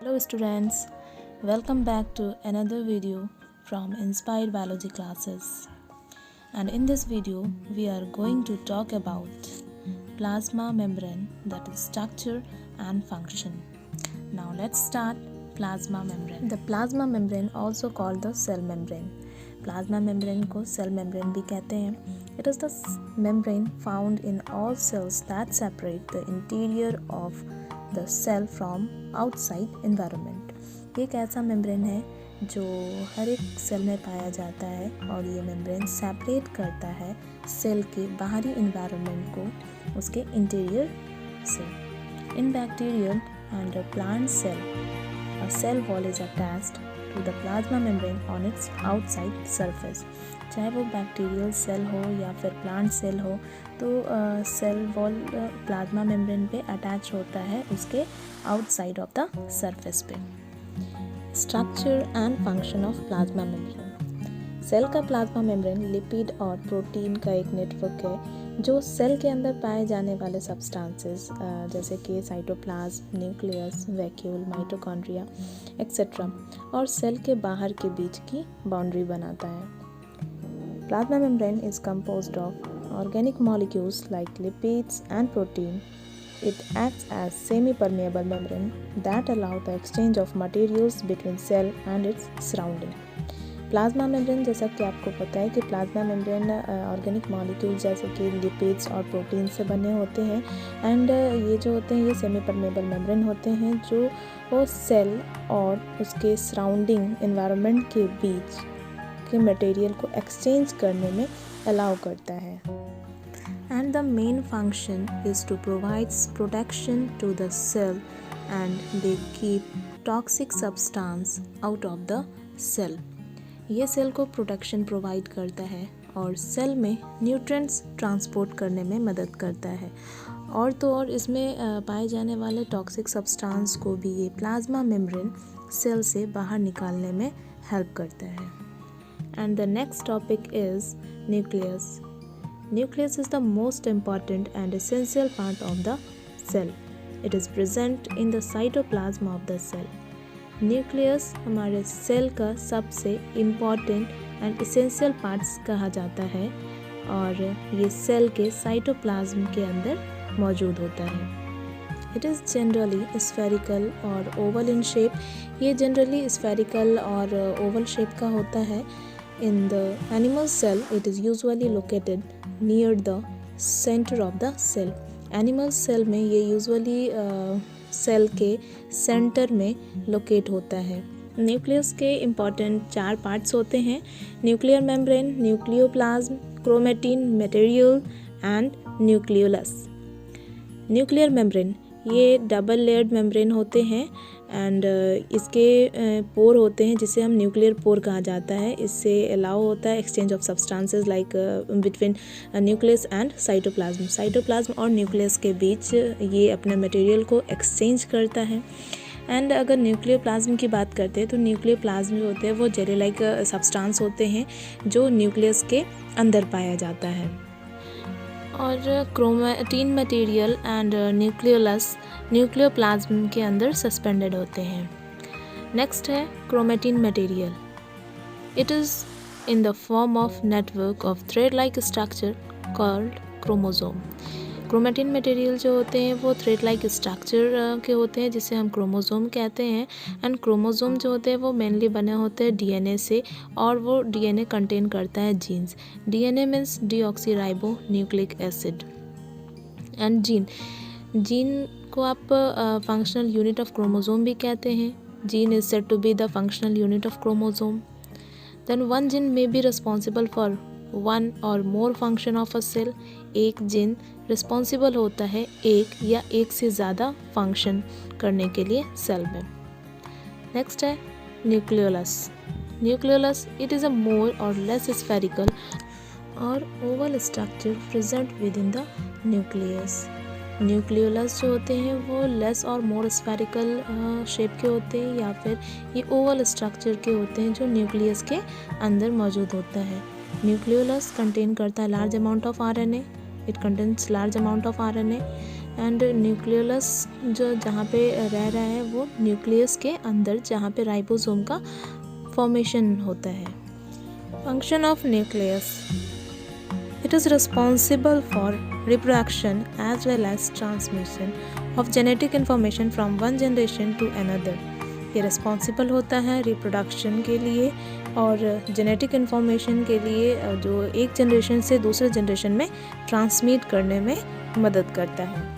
Hello students, welcome back to another video from Inspired Biology classes. And in this video, we are going to talk about plasma membrane, that is structure and function. Now let's start plasma membrane. The plasma membrane also called the cell membrane. Plasma membrane को cell membrane भी कहते हैं. It is the membrane found in all cells that separate the interior of the cell from outside environment. ये एक ऐसा membrane है जो हर एक सेल में पाया जाता है और ये मेम्ब्रेन सेपरेट करता है सेल के बाहरी इन्वायरमेंट को उसके इंटीरियर से. In bacterial and plant cell a cell wall is attached to the plasma membrane on its outside surface. चाहे वो बैक्टीरियल सेल हो या फिर प्लांट सेल हो तो सेल वॉल प्लाज्मा मेम्ब्रेन पे अटैच होता है उसके आउटसाइड ऑफ द सरफेस पे. Structure and function of plasma membrane. Cell का प्लाज्मा मेम्ब्रेन लिपिड और प्रोटीन का एक नेटवर्क है जो सेल के अंदर पाए जाने वाले सब्सटेंसेस जैसे कि cytoplasm, nucleus, vacuole, mitochondria etcetera और सेल के बाहर के बीच की बाउंड्री बनाता है. Plasma membrane is composed of organic molecules like lipids and protein. It acts as semi-permeable membrane that allow the exchange of materials between cell and its surrounding. Plasma membrane, जैसा कि आपको पता है कि प्लाज्मा मेम्ब्रेन ऑर्गेनिक मॉलिक्यूल जैसे कि lipids और protein से बने होते हैं एंड ये जो होते हैं ये सेमी परमेबल मेम्ब्रेन होते हैं जो वो सेल और उसके सराउंडिंग एनवायरनमेंट के बीच के मटेरियल को एक्सचेंज करने में अलाउ करता है. And the main function is to provide protection to the cell and they keep toxic substance out of the cell. ये सेल को प्रोटेक्शन प्रोवाइड करता है और सेल में न्यूट्रिएंट्स ट्रांसपोर्ट करने में मदद करता है. और तो और इसमें पाए जाने वाले टॉक्सिक सब्सटेंस को भी ये प्लाज्मा मेम्ब्रेन सेल से बाहर निकालने में हेल्प करता है. And the next topic is nucleus. Nucleus is the most important and essential part of the cell. It is present in the cytoplasm of the cell. Nucleus हमारे cell का सबसे important and essential parts कहा जाता है और ये cell के cytoplasm के अंदर मौजूद होता है. It is generally spherical or oval in shape. ये generally spherical or Oval shape का होता है. In the animal cell, it is usually located near the center of the cell. Animal cell में ये usually सेल के centre में locate होता है. न्यूक्लियस के इम्पॉर्टेंट 4 पार्ट्स होते हैं: nuclear membrane, nucleoplasm, chromatin material and nucleolus. Nuclear membrane ये डबल लेयर्ड मेम्ब्रेन होते हैं एंड इसके पोर होते हैं जिसे हम न्यूक्लियर पोर कहा जाता है. इससे अलाउ होता है exchange of substances like between nucleus and cytoplasm. Cytoplasm और न्यूक्लियस के बीच ये अपने मटेरियल को एक्सचेंज करता है. एंड अगर न्यूक्लियोप्लाज्म की बात करते हैं तो न्यूक्लियोप्लाज्म जो होते हैं वो जेली लाइक सब्सटेंस होते हैं जो न्यूक्लियस के अंदर पाया जाता है. और chromatin material and nucleolus nucleoplasm के अंदर सस्पेंडेड होते हैं. नेक्स्ट है chromatin material. It is in the form of network of thread like structure called chromosome. Chromatin material जो होते हैं वो थ्रेड लाइक स्ट्रक्चर के होते हैं जिसे हम क्रोमोसोम कहते हैं. एंड क्रोमोसोम जो होते हैं वो मेनली बने होते हैं डीएनए से और वो डीएनए कंटेन करता है genes. DNA means deoxyribo nucleic acid. And gene को आप फंक्शनल यूनिट ऑफ क्रोमोसोम भी कहते हैं. Gene is said to be the functional unit of chromosome. Then one gene may be responsible for one or more function of a cell. एक gene responsible होता है एक या एक से ज़्यादा फंक्शन करने के लिए सेल में. नेक्स्ट है nucleolus. Nucleolus it is a more or less spherical or oval structure present within the nucleus. Nucleolus जो होते हैं वो लेस और मोर स्फेरिकल शेप के होते हैं या फिर ये ओवल स्ट्रक्चर के होते हैं जो न्यूक्लियस के अंदर मौजूद होता है. न्यूक्लियोलस कंटेन करता है large amount of RNA. It contains large amount of RNA and nucleus जो जहाँ पे रह रहा है वो न्यूक्लियस के अंदर, जहाँ पे राइबोसोम का फॉर्मेशन होता है। Function of nucleus, it is responsible for reproduction as well as transmission of genetic information from one generation to another। ये रिस्पॉन्सिबल होता है रिप्रोडक्शन के लिए और जेनेटिक इन्फॉर्मेशन के लिए, जो एक जनरेशन से दूसरे जनरेशन में ट्रांसमिट करने में मदद करता है।